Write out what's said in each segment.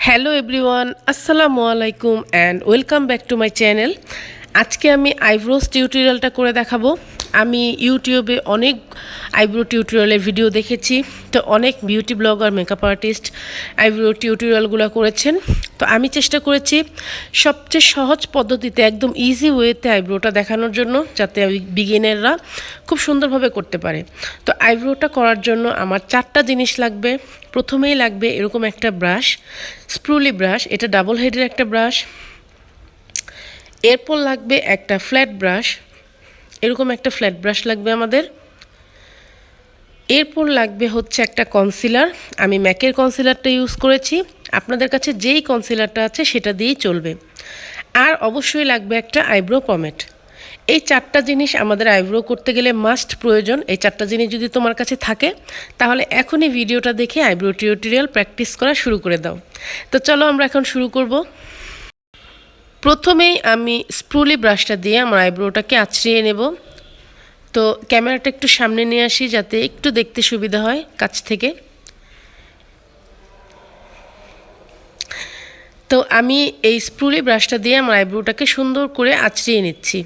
Hello everyone, আসসালামু আলাইকুম and welcome back to my channel. আজকে আমি আইব্রোস টিউটোরিয়ালটা করে দেখাবো। আমি ইউটিউবে অনেক আইব্রো টিউটোরিয়ালের ভিডিও দেখেছি, তো অনেক beauty blogger, makeup artist eyebrow টিউটোরিয়ালগুলো করেছেন। তো আমি চেষ্টা করেছি সবচেয়ে সহজ পদ্ধতিতে, একদম ইজি ওয়েতে আইব্রোটা দেখানোর জন্য, যাতে বিগিনাররা খুব সুন্দরভাবে করতে পারে। তো আইব্রোটা করার জন্য আমার 4টা জিনিস লাগবে। প্রথমেই লাগবে এরকম একটা ব্রাশ, স্প্রুলি ব্রাশ, এটা ডাবল হেডের একটা ব্রাশ। এরপর লাগবে একটা ফ্ল্যাট ব্রাশ, এরকম একটা ফ্ল্যাট ব্রাশ লাগবে আমাদের। এরপর লাগবে হচ্ছে একটা কনসিলার, আমি ম্যাকের কনসিলারটা ইউজ করেছি, আপনাদের কাছে যেই কনসিলারটা আছে সেটা দিয়েই চলবে। আর অবশ্যই লাগবে একটা আইব্রো পমেট। এই 4টা জিনিস আমাদের আইব্রো করতে গেলে মাস্ট প্রয়োজন। এই 4টা জিনিস যদি তোমার কাছে থাকে, তাহলে এখনই ভিডিওটা দেখে আইব্রো টিউটোরিয়াল প্র্যাকটিস করা শুরু করে দাও। তো চলো আমরা এখন শুরু করব। প্রথমেই আমি স্প্রুলি ব্রাশটা দিয়ে আমার আইব্রোটাকে আঁচড়িয়ে নেব। তো ক্যামেরাটা একটু সামনে নিয়ে আসি যাতে একটু দেখতে সুবিধা হয় কাছ থেকে। তো আমি এই স্প্রুলি ব্রাশটা দিয়ে আমার আইব্রোটাকে সুন্দর করে আঁচড়িয়ে নিচ্ছি।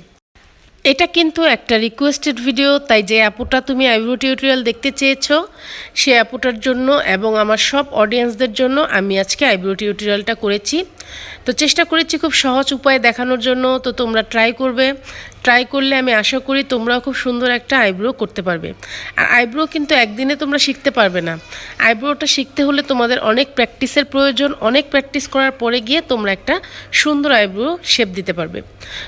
এটা কিন্তু একটা রিকোয়েস্টেড ভিডিও, তাই যে আপুটা তুমি আইব্রো টিউটোরিয়াল দেখতে চেয়েছো সে আপুটার জন্য এবং আমার সব অডিয়েন্সদের জন্য আমি আজকে আইব্রো টিউটোরিয়ালটা করেছি। তো চেষ্টা করেছি খুব সহজ উপায়ে দেখানোর জন্য। তো তোমরা ট্রাই করবে, ট্রাই করলে আমি আশা করি তোমরাও খুব সুন্দর একটা আইব্রো করতে পারবে। আর আইব্রো কিন্তু একদিনে তোমরা শিখতে পারবে না। আইব্রোটা শিখতে হলে তোমাদের অনেক প্র্যাকটিসের প্রয়োজন। অনেক প্র্যাকটিস করার পরে গিয়ে তোমরা একটা সুন্দর আইব্রো শেপ দিতে পারবে।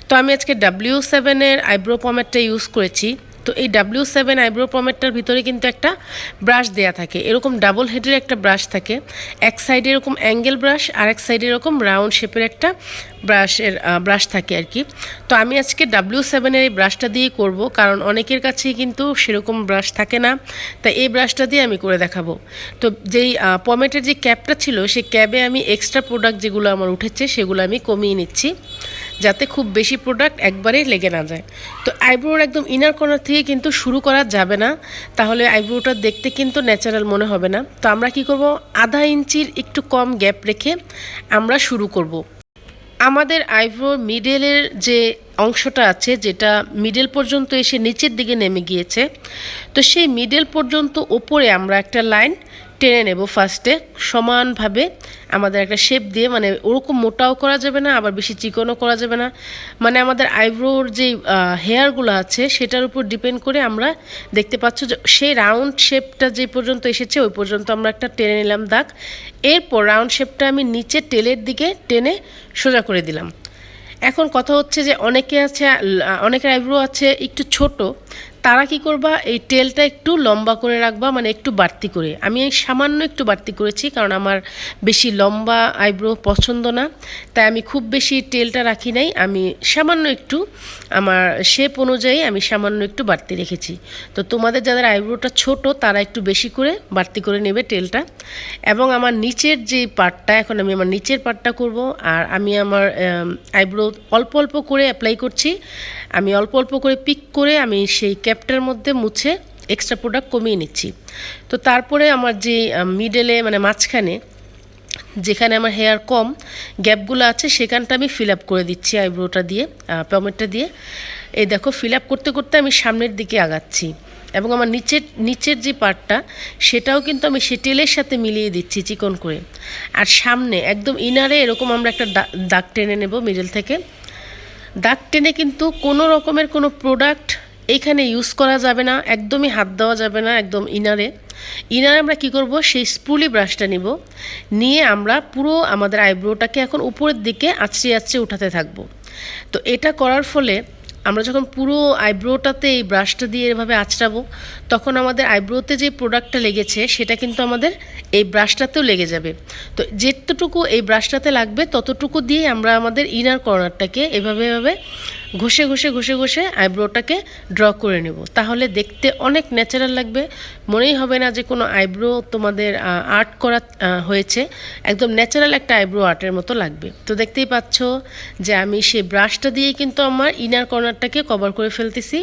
তো আমি আজকে W7-এর আইব্রো পমেটটা ইউজ করেছি। তো এই W7 আইব্রো পমেটটার ভিতরে কিন্তু একটা ব্রাশ দেয়া থাকে, এরকম ডাবল হেডের একটা ব্রাশ থাকে। এক সাইডে এরকম অ্যাঙ্গেল ব্রাশ, আর এক সাইডে এরকম রাউন্ড শেপের একটা ব্রাশ থাকে আর কি। তো আমি আজকে W7-এর এই ব্রাশটা দিয়েই করব, কারণ অনেকের কাছেই কিন্তু সেরকম ব্রাশ থাকে না, তাই এই ব্রাশটা দিয়ে আমি করে দেখাবো। তো যেই পমেটের যে ক্যাপটা ছিল, সেই ক্যাবে আমি এক্সট্রা প্রোডাক্ট যেগুলো আমার উঠেছে সেগুলো আমি কমিয়ে নিচ্ছি, যাতে খুব বেশি প্রোডাক্ট একবারেই লেগে না যায়। তো আইব্রোর একদম ইনার কর্নার থেকে কিন্তু শুরু করা যাবে না, তাহলে আইব্রোটা দেখতে কিন্তু ন্যাচারাল মনে হবে না। তো আমরা কি করব, আধা ইঞ্চির একটু কম গ্যাপ রেখে আমরা শুরু করব। আমাদের আইব্রোর মিডলের যে অংশটা আছে, যেটা মিডল পর্যন্ত এসে নিচের দিকে নেমে গিয়েছে, তো সেই মিডল পর্যন্ত ওপরে আমরা একটা লাইন টেনে নেব ফার্স্টে, সমানভাবে আমাদের একটা শেপ দিয়ে, মানে ওরকম মোটাও করা যাবে না, আবার বেশি চিকনও করা যাবে না। মানে আমাদের আইব্রোর যে হেয়ারগুলো আছে সেটার উপর ডিপেন্ড করে আমরা দেখতে পাচ্ছ যে সেই রাউন্ড শেপটা যে পর্যন্ত এসেছে ওই পর্যন্ত আমরা একটা টেনে নিলাম দাগ। এরপর রাউন্ড শেপটা আমি নিচে টেলের দিকে টেনে সোজা করে দিলাম। এখন কথা হচ্ছে যে অনেকের আইব্রো আছে একটু ছোট, তারা কি করবা, এই টেলটা একটু লম্বা করে রাখবা, মানে একটু বাড়তি করে। আমি এই সামান্য একটু বাড়তি করেছি, কারণ আমার বেশি লম্বা আইব্রো পছন্দ না, তাই আমি খুব বেশি টেলটা রাখি নাই। আমি সামান্য একটু আমার শেপ অনুযায়ী আমি সামান্য একটু বাড়তি রেখেছি। তো তোমাদের যাদের আইব্রোটা ছোট তারা একটু বেশি করে বাড়তি করে নেবে টেলটা। এবং আমার নিচের যে পার্টটা, এখন আমি আমার নিচের পার্টটা করব। আর আমি আমার আইব্রো অল্প অল্প করে অ্যাপ্লাই করছি, আমি অল্প অল্প করে পিক করে আমি সেই ক্যাপটার মধ্যে মুছে এক্সট্রা প্রোডাক্ট কমিয়ে নিচ্ছি। তো তারপরে আমার যে মিডলে, মানে মাঝখানে যেখানে আমার হেয়ার কম গ্যাপগুলো আছে, সেখানটা আমি ফিল আপ করে দিচ্ছি আইব্রোটা দিয়ে, পমেটটা দিয়ে। এই দেখো, ফিল আপ করতে করতে আমি সামনের দিকে আগাচ্ছি, এবং আমার নিচের যে পার্টটা সেটাও কিন্তু আমি সে টেলের সাথে মিলিয়ে দিচ্ছি চিকন করে। আর সামনে একদম ইনারে এরকম আমরা একটা দাগ টেনে নেব মিডল থেকে। দাগ টেনে কিন্তু কোনো রকমের কোনো প্রোডাক্ট এইখানে ইউজ করা যাবে না, একদমই হাত দেওয়া যাবে না। একদম ইনারে আমরা কি করব, সেই স্প্রুলি ব্রাশটা নিব, নিয়ে আমরা পুরো আমাদের আইব্রোটাকে এখন উপরের দিকে আঁচড়ে আঁচড়ে উঠাতে থাকবো। তো এটা করার ফলে আমরা যখন পুরো আইব্রোটাতে এই ব্রাশটা দিয়ে এভাবে আঁচড়াবো, তখন আমাদের আইব্রোতে যে প্রোডাক্টটা লেগেছে সেটা কিন্তু আমাদের এই ব্রাশটাতেও লেগে যাবে। তো যেতটুকু এই ব্রাশটাতে লাগবে ততটুকু দিয়ে আমরা আমাদের ইনার কর্নারটাকে এভাবে এভাবে ঘষে ঘষে ঘষে ঘষে আইব্রোটাকে ড্র করে নেব। তাহলে দেখতে অনেক ন্যাচারাল লাগবে, মনেই হবে না যে কোনো আইব্রো তোমাদের আর্ট করা হয়েছে। একদম ন্যাচারাল একটা আইব্রো আর্টের মতো লাগবে। তো দেখতেই পাচ্ছ যে আমি সেই ব্রাশটা দিয়েই কিন্তু আমার ইনার কর্নারটাকে কভার করে ফেলতেছি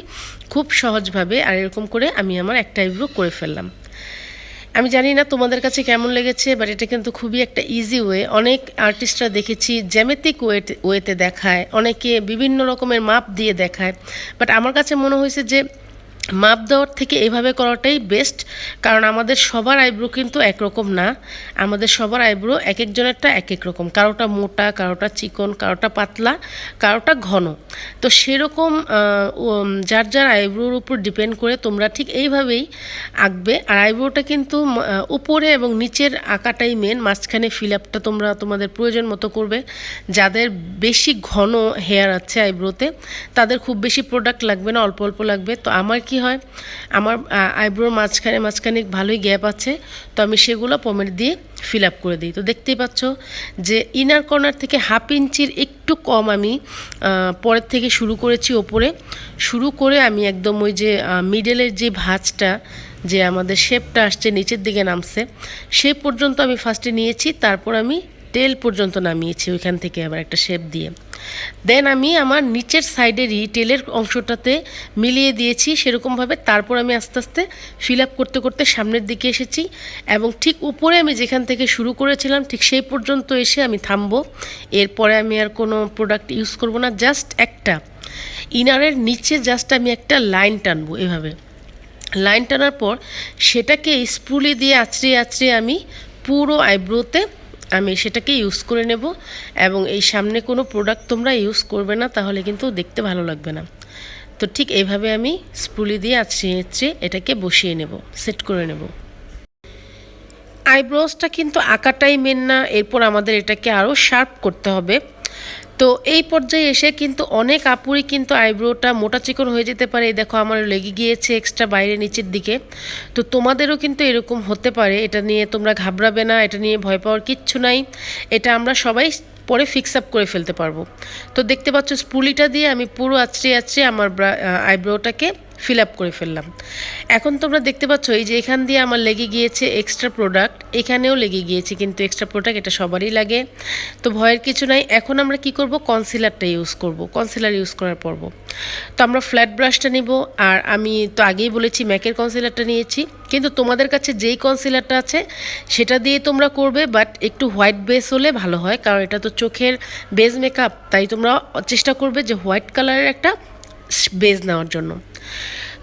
খুব সহজভাবে। আর এরকম করে আমি আমার একটা আইব্রো করে ফেললাম। আমি জানি না তোমাদের কাছে কেমন লেগেছে, বাট এটা কিন্তু খুবই একটা ইজি ওয়ে। অনেক আর্টিস্টরা দেখেছি জ্যামিতিক ওয়েতে দেখায়, অনেকে বিভিন্ন রকমের মাপ দিয়ে দেখায়, বাট আমার কাছে মনে হয়েছে যে মাপ দেওয়ার থেকে এভাবে করাটাই বেস্ট। কারণ আমাদের সবার আইব্রো কিন্তু একরকম না, আমাদের সবার আইব্রো এক একজনেরটা এক এক রকম, কারোটা মোটা, কারোটা চিকন, কারোটা পাতলা, কারোটা ঘন। তো সেরকম যার যার আইব্রোর উপর ডিপেন্ড করে তোমরা ঠিক এইভাবেই আঁকবে। আর আইব্রোটা কিন্তু উপরে এবং নিচের আঁকাটাই মেন, মাঝখানে ফিল আপটা তোমরা তোমাদের প্রয়োজন মতো করবে। যাদের বেশি ঘন হেয়ার আছে আইব্রোতে তাদের খুব বেশি প্রোডাক্ট লাগবে না, অল্প অল্প লাগবে। তো আমার কি হয়, আমার আইব্রোর মাঝখানে ভালোই গ্যাপ আছে, তো আমি সেগুলো পমেট দিয়ে ফিল আপ করে দিই। তো দেখতেই পাচ্ছ যে ইনার কর্নার থেকে 1/2 ইঞ্চির একটু কম আমি পরের থেকে শুরু করেছি, ওপরে শুরু করে আমি একদম ওই যে মিডলের যে ভাঁজটা, যে আমাদের শেপটা আসছে নিচের দিকে নামছে, সে পর্যন্ত আমি ফার্স্টে নিয়েছি, তারপর আমি টেল পর্যন্ত নামিয়েছি ওইখান থেকে আবার একটা শেপ দিয়ে। দেন আমি আমার নিচের সাইডেরই টেলের অংশটাতে মিলিয়ে দিয়েছি সেরকমভাবে। তারপর আমি আস্তে আস্তে ফিল আপ করতে করতে সামনের দিকে এসেছি, এবং ঠিক উপরে আমি যেখান থেকে শুরু করেছিলাম ঠিক সেই পর্যন্ত এসে আমি থামবো। এরপরে আমি আর কোনো প্রোডাক্ট ইউজ করব না, জাস্ট একটা ইনারের নিচে জাস্ট আমি একটা লাইন টানবো। এভাবে লাইন টানার পর সেটাকে স্পুলি দিয়ে আঁচড়িয়ে আঁচড়িয়ে আমি পুরো আইব্রোতে আমি সেটাকে ইউজ করে নেব। এবং এই সামনে কোনো প্রোডাক্ট তোমরা ইউজ করবে না, তাহলে কিন্তু দেখতে ভালো লাগবে না। তো ঠিক এইভাবে আমি স্পুলি দিয়ে আঁচড়িয়ে আঁচড়িয়ে এটাকে বসিয়ে নেব, সেট করে নেব। আইব্রোসটা কিন্তু আঁকাটাই মেন না, এরপর আমাদের এটাকে আরও শার্প করতে হবে। তো এই পর্যায়ে এসে কিন্তু অনেক আপুরই কিন্তু আইব্রোটা মোটা চিকন হয়ে যেতে পারে। এই দেখো আমার লেগে গিয়েছে এক্সট্রা বাইরে নিচের দিকে। তো তোমাদেরও কিন্তু এরকম হতে পারে, এটা নিয়ে তোমরা ঘাবড়াবে না, এটা নিয়ে ভয় পাওয়ার কিচ্ছু নাই। এটা আমরা সবাই পরে ফিক্স আপ করে ফেলতে পারবো। তো দেখতে পাচ্ছ স্পুলিটা দিয়ে আমি পুরো আঁচড়ে আঁচড়ে আমার আইব্রোটাকে ফিল আপ করে ফেললাম। এখন তোমরা দেখতে পাচ্ছ এই যে এখান দিয়ে আমার লেগে গিয়েছে এক্সট্রা প্রোডাক্ট, এখানেও লেগে গিয়েছে কিন্তু এক্সট্রা প্রোডাক্ট, এটা সবারই লাগে। তো ভয়ের কিছু নাই। এখন আমরা কি করব, কনসিলারটা ইউজ করব। কনসিলার ইউজ করার পর্ব তো আমরা ফ্ল্যাট ব্রাশটা নিব, আর আমি তো আগেই বলেছি ম্যাকের কনসিলারটা নিয়েছি, কিন্তু তোমাদের কাছে যেই কনসিলারটা আছে সেটা দিয়ে তোমরা করবে, বাট একটু হোয়াইট বেস হলে ভালো হয়, কারণ এটা তো চোখের বেস মেকআপ, তাই তোমরা চেষ্টা করবে যে হোয়াইট কালারের একটা বেস নেওয়ার জন্য।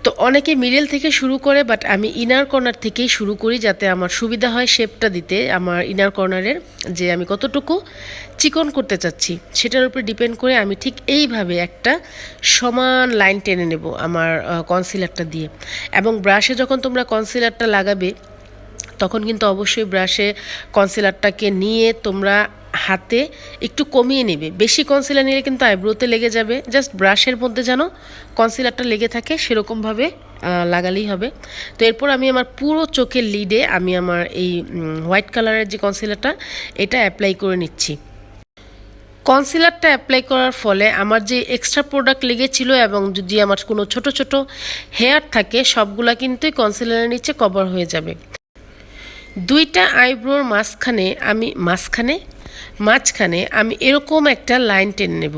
তো অনেকে মিডল থেকে শুরু করে, বাট আমি ইনার কর্নার থেকেই শুরু করি যাতে আমার সুবিধা হয় শেপটা দিতে। আমার ইনার কর্নারের যে আমি কতটুকু চিকন করতে চাচ্ছি সেটার উপর ডিপেন্ড করে আমি ঠিক এইভাবে একটা সমান লাইন টেনে নেব আমার কনসিলারটা দিয়ে। এবং ব্রাশে যখন তোমরা কনসিলারটা লাগাবে তখন কিন্তু অবশ্যই ব্রাশে কনসিলারটাকে নিয়ে তোমরা হাতে একটু কমিয়ে নেবে। বেশি কনসিলার নিলে কিন্তু আইব্রোতে লেগে যাবে, জাস্ট ব্রাশের মধ্যে যেন কনসিলারটা লেগে থাকে সেরকমভাবে লাগালেই হবে। তো এরপর আমি আমার পুরো চোখের লিডে আমি আমার এই হোয়াইট কালারের যে কনসিলারটা এটা অ্যাপ্লাই করে নিচ্ছি। কনসিলারটা অ্যাপ্লাই করার ফলে আমার যে এক্সট্রা প্রোডাক্ট লেগেছিল এবং যদি আমার কোনো ছোট ছোট হেয়ার থাকে সবগুলা কিন্তু কনসিলারের নিচে কভার হয়ে যাবে। দুইটা আইব্রোর মাঝখানে আমি এরকম একটা লাইন টেনে নেব।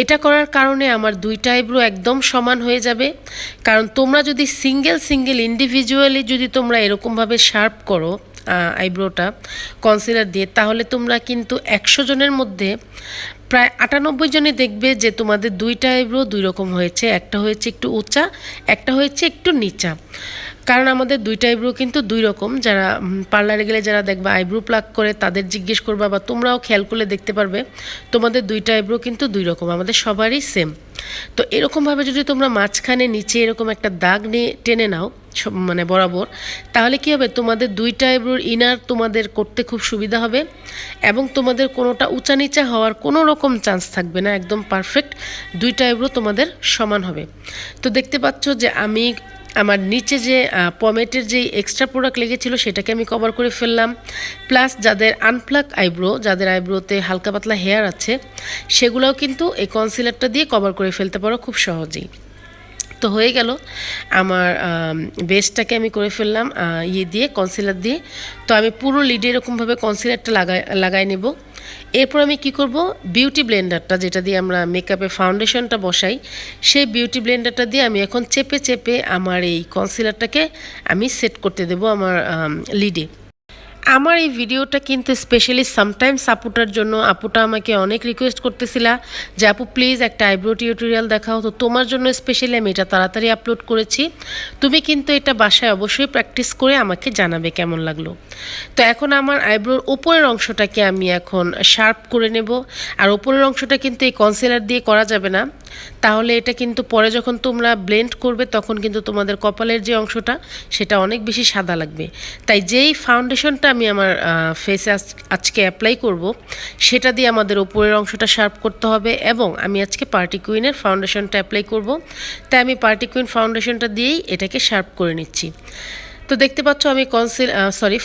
এটা করার কারণে আমার দুইটা আইব্রো একদম সমান হয়ে যাবে। কারণ তোমরা যদি সিঙ্গেল ইন্ডিভিজুয়ালি যদি তোমরা এরকমভাবে শার্প করো আইব্রোটা কনসিলার দিয়ে, তাহলে তোমরা কিন্তু 100 জনের মধ্যে প্রায় 98 জনই দেখবে যে তোমাদের দুইটা আইব্রো দুই রকম হয়েছে, একটা হয়েছে একটু উঁচা, একটা হয়েছে একটু নিচা। কারণ আমাদের দুইটা আইব্রো কিন্তু দুই রকম। যারা পার্লারে গেলে যারা দেখবা আইব্রো প্লাক করে তাদের জিজ্ঞেস করবা, বা তোমরাও খেয়াল করলে দেখতে পারবে তোমাদের দুইটা আইব্রো কিন্তু দুই রকম, আমাদের সবারই সেম। তো এরকমভাবে যদি তোমরা মাঝখানে নিচে এরকম একটা দাগ নিয়ে টেনে নাও মানে বরাবর, তাহলে কি হবে, তোমাদের দুইটা আইব্রোর ইনার তোমাদের করতে খুব সুবিধা হবে এবং তোমাদের কোনোটা উঁচা নিচা হওয়ার কোনো রকম চান্স থাকবে না, একদম পারফেক্ট দুইটা আইব্রো তোমাদের সমান হবে। তো দেখতে পাচ্ছ যে আমি আমার নিচে যে পমেটের যে এক্সট্রা প্রোডাক্ট লেগেছিল সেটাকে আমি কভার করে ফেললাম। প্লাস যাদের আনপ্লাক আইব্রো, যাদের আইব্রোতে হালকা পাতলা হেয়ার আছে, সেগুলোও কিন্তু এই কনসিলারটা দিয়ে কভার করে ফেলতে পারো খুব সহজেই। তো হয়ে গেল আমার বেসটাকে আমি করে ফেললাম ইয়ে দিয়ে কনসিলার দিয়ে। তো আমি পুরো লিডে এরকমভাবে কনসিলারটা লাগাই নেব। এরপর আমি কি করব, বিউটি ব্লেন্ডারটা যেটা দিয়ে আমরা মেকআপে ফাউন্ডেশনটা বসাই, সেই বিউটি ব্লেন্ডারটা দিয়ে আমি এখন চেপে চেপে আমার এই কনসিলারটাকে আমি সেট করতে দেবো আমার লিডে। আমার এই ভিডিওটা কিন্তু স্পেশালি সামটাইমস আপুটার জন্য। আপুটা আমাকে অনেক রিকোয়েস্ট করতেছিলা যে আপু প্লিজ একটা আইব্রো টিউটোরিয়াল দেখাও, তো তোমার জন্য স্পেশালি আমি এটা তাড়াতাড়ি আপলোড করেছি। তুমি কিন্তু এটা বাসায় অবশ্যই প্র্যাকটিস করে আমাকে জানাবে কেমন লাগলো। তো এখন আমার আইব্রোর উপরের অংশটাকে আমি এখন শার্প করে নেব। আর উপরের অংশটা কিন্তু এই কনসিলার দিয়ে করা যাবে না, তাহলে এটা কিন্তু পরে যখন তোমরা ব্লেন্ড করবে তখন কিন্তু তোমাদের কপালের যে অংশটা সেটা অনেক বেশি সাদা লাগবে। তাই যেই ফাউন্ডেশনটা আমি আমার ফেসে আজকে অ্যাপ্লাই করব সেটা দিয়ে আমাদের উপরের অংশটা শার্প করতে হবে, এবং আমি আজকে পার্টি কুইনের ফাউন্ডেশনটা অ্যাপ্লাই করব। তাই আমি পার্টি কুইন ফাউন্ডেশনটা দিয়েই এটাকে শার্প করে নিচ্ছি। তো দেখতে পাচ্ছ আমি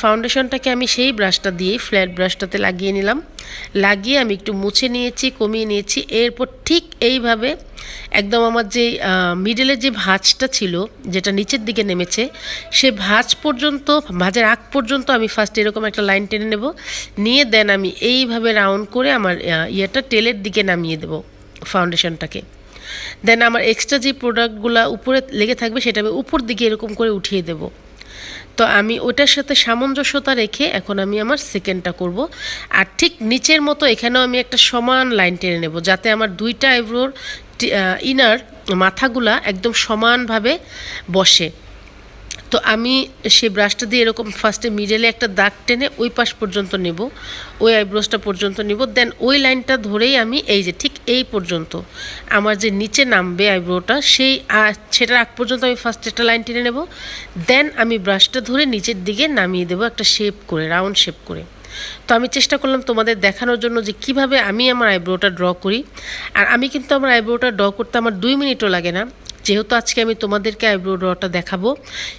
ফাউন্ডেশনটাকে আমি সেই ব্রাশটা দিয়েই ফ্ল্যাট ব্রাশটাতে লাগিয়ে নিলাম। লাগিয়ে আমি একটু মুছে নিয়েছি, কমিয়ে নিয়েছি। এরপর ঠিক এইভাবে একদম আমার যে মিডলের যে ভাঁজটা ছিল যেটা নিচের দিকে নেমেছে, সে ভাঁজের আগ পর্যন্ত আমি ফার্স্ট এরকম একটা লাইন টেনে নেব, নিয়ে দেন আমি এইভাবে রাউন্ড করে আমার টেলের দিকে নামিয়ে দেব ফাউন্ডেশনটাকে। দেন আমার এক্সট্রা যে প্রোডাক্টগুলো উপরে লেগে থাকবে সেটা আমি উপর দিকে এরকম করে উঠিয়ে দেব। তো আমি ওটার সাথে সামঞ্জস্যতা রেখে এখন আমি আমার সেকেন্ডটা করব। আর ঠিক নিচের মতো এখানেও আমি একটা সমান লাইন টেনে নেব, যাতে আমার দুইটা আইব্রোর ইনার মাথাগুলা একদম সমানভাবে বসে। তো আমি সেই ব্রাশটা দিয়ে এরকম ফার্স্টে মিডলে একটা দাগ টেনে ওই পাশ পর্যন্ত নেব, ওই আইব্রোসটা পর্যন্ত নেব। দেন ওই লাইনটা ধরেই আমি এই যে ঠিক এই পর্যন্ত আমার যে নিচে নামবে আইব্রোটা সেটার আগ পর্যন্ত আমি ফার্স্ট একটা লাইন টেনে নেব। দেন আমি ব্রাশটা ধরে নিচের দিকে নামিয়ে দেবো একটা শেপ করে, রাউন্ড শেপ করে। তো আমি চেষ্টা করলাম তোমাদের দেখানোর জন্য যে কিভাবে আমি আমার আইব্রোটা ড্র করি। আর আমি কিন্তু আমার আইব্রোটা ড্র করতে আমার 2 মিনিটও লাগে না। যেহেতু আজকে আমি তোমাদেরকে আইব্রো ড্রটা দেখাবো,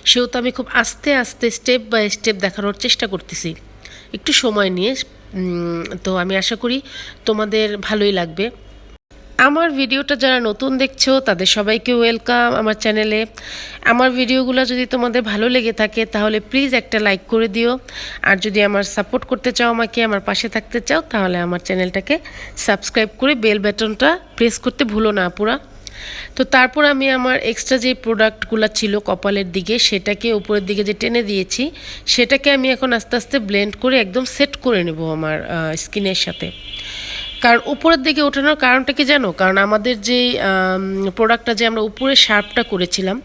সেহেতু আমি খুব আস্তে আস্তে স্টেপ বাই স্টেপ দেখানোর চেষ্টা করতেছি একটু সময় নিয়ে। তো আমি আশা করি তোমাদের ভালোই লাগবে। আমার ভিডিওটা যারা নতুন দেখছো তাদের সবাইকে ওয়েলকাম আমার চ্যানেলে। আমার ভিডিওগুলো যদি তোমাদের ভালো লেগে থাকে তাহলে প্লিজ একটা লাইক করে দিও। আর যদি আমার সাপোর্ট করতে চাও, আমাকে আমার পাশে থাকতে চাও, তাহলে আমার চ্যানেলটাকে সাবস্ক্রাইব করে বেল বাটনটা প্রেস করতে ভুলো না পুরা। তো তারপর আমি আমার এক্সট্রা যে প্রোডাক্টগুলো ছিল কপালের দিকে সেটাকে উপরের দিকে যে টেনে দিয়েছি সেটাকে আমি এখন আস্তে আস্তে ব্লেন্ড করে একদম সেট করে নেব আমার স্কিনের সাথে। কারণ উপরের দিকে ওঠানোর কারণটা কি জানো? কারণ আমাদের যে প্রোডাক্টটা যে আমরা উপরে শার্পটা করেছিলাম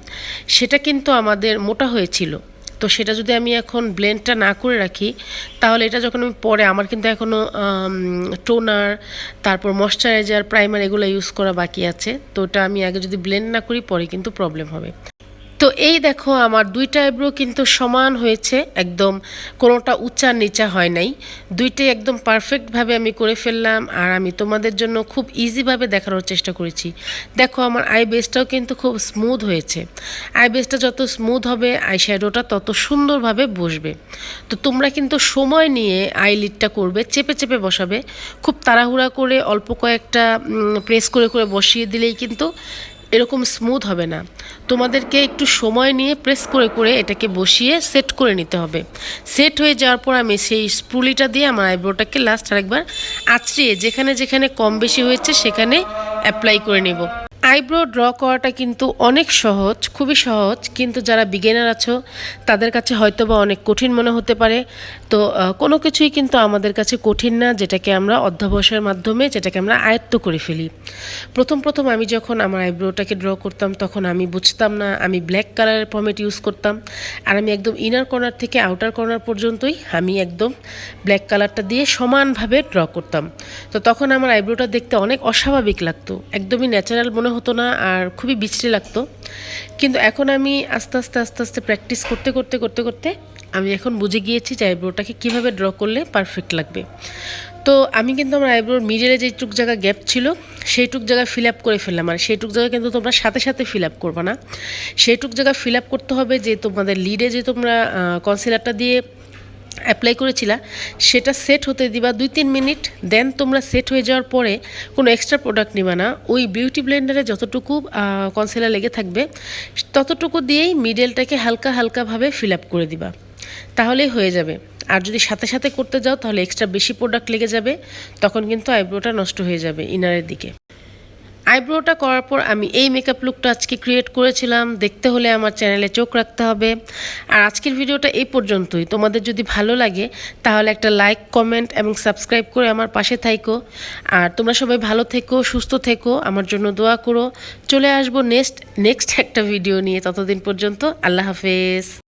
সেটা কিন্তু আমাদের মোটা হয়েছিল। তো সেটা যদি আমি এখন ব্লেন্ডটা না করে রাখি তাহলে এটা যখন আমি পরে, আমার কিন্তু এখনও টোনার, তারপর ময়শ্চারাইজার, প্রাইমার এগুলো ইউজ করা বাকি আছে। তো ওটা আমি আগে যদি ব্লেন্ড না করি পরে কিন্তু প্রবলেম হবে। তো এই দেখো আমার দুইটা আইব্রো কিন্তু সমান হয়েছে, একদম কোনোটা উঁচা নিচা হয় নাই, দুইটাই একদম পারফেক্টভাবে আমি করে ফেললাম। আর আমি তোমাদের জন্য খুব ইজিভাবে দেখানোর চেষ্টা করেছি। দেখো আমার আই বেসটাও কিন্তু খুব স্মুথ হয়েছে। আই বেসটা যত স্মুথ হবে আই শ্যাডোটা তত সুন্দরভাবে বসবে। তো তোমরা কিন্তু সময় নিয়ে আই লিডটা করবে, চেপে চেপে বসাবে। খুব তাড়াহুড়া করে অল্প কয়েকটা প্রেস করে করে বসিয়ে দিলেই কিন্তু এরকম স্মুথ হবে না। তোমাদেরকে একটু সময় নিয়ে প্রেস করে করে এটাকে বসিয়ে সেট করে নিতে হবে। সেট হয়ে যাওয়ার পর আমি সেই স্প্রুলিটা দিয়ে আমার আইব্রোটাকে লাস্ট আরেকবার আঁচড়িয়ে যেখানে যেখানে কম বেশি হয়েছে সেখানে অ্যাপ্লাই করে নেব। আইব্রো ড্র করাটা কিন্তু অনেক সহজ, খুবই সহজ, কিন্তু যারা বিগিনার আছো তাদের কাছে হয়তো বা অনেক কঠিন মনে হতে পারে। তো কোনো কিছুই কিন্তু আমাদের কাছে কঠিন না যেটাকে আমরা অধ্যবসায়ের মাধ্যমে যেটাকে আমরা আয়ত্ত করে ফেলি। প্রথম প্রথম আমি যখন আমার আইব্রোটাকে ড্র করতাম তখন আমি বুঝতাম না, আমি ব্ল্যাক কালারের পমেট ইউজ করতাম। আর আমি একদম ইনার কর্নার থেকে আউটার কর্নার পর্যন্তই আমি একদম ব্ল্যাক কালারটা দিয়ে সমানভাবে ড্র করতাম। তো তখন আমার আইব্রোটা দেখতে অনেক অস্বাভাবিক লাগতো, একদমই ন্যাচারাল মনে হতো না, আর খুবই বিশ্রী লাগতো। কিন্তু এখন আমি আস্তে আস্তে আস্তে আস্তে প্র্যাকটিস করতে করতে করতে করতে আমি এখন বুঝে গিয়েছি যে আইব্রোটাকে কীভাবে ড্র করলে পারফেক্ট লাগবে। তো আমি কিন্তু আমার আইব্রোর মিডলে যেটুক জায়গা গ্যাপ ছিল সেইটুক জায়গা ফিল আপ করে ফেললাম। আর সেইটুক জায়গা কিন্তু তোমরা সাথে সাথে ফিল আপ করবে না, সেইটুক জায়গা ফিল আপ করতে হবে যে তোমাদের লিডে যে তোমরা কনসিলারটা দিয়ে অ্যাপ্লাই করেছিলা সেটা সেট হতে দিবা 2-3 মিনিট। দেন তোমরা সেট হয়ে যাওয়ার পরে কোনো এক্সট্রা প্রোডাক্ট নিবা না, ওই বিউটি ব্লেন্ডারে যতটুকু কনসিলার লেগে থাকবে ততটুকু দিয়েই মিডলটাকে হালকা হালকাভাবে ফিল আপ করে দিবা, তাহলেই হয়ে যাবে। আর যদি সাথে সাথে করতে যাও তাহলে এক্সট্রা বেশি প্রোডাক্ট লেগে যাবে, তখন কিন্তু আইব্রোটা নষ্ট হয়ে যাবে ইনারের দিকে। আইব্রোটা করার পর আমি এই মেকআপ লুকটা আজকে ক্রিয়েট করেছিলাম। দেখতে হলে আমার চ্যানেলে চোখ রাখতে হবে। আর আজকের ভিডিওটা এই পর্যন্তই। তোমাদের যদি ভালো লাগে তাহলে একটা লাইক, কমেন্ট এবং সাবস্ক্রাইব করে আমার পাশে থাইকো। আর তোমরা সবাই ভালো থেকো, সুস্থ থেকো, আমার জন্য দোয়া করো। চলে আসবো নেক্সট একটা ভিডিও নিয়ে। ততদিন পর্যন্ত আল্লাহ হাফেজ।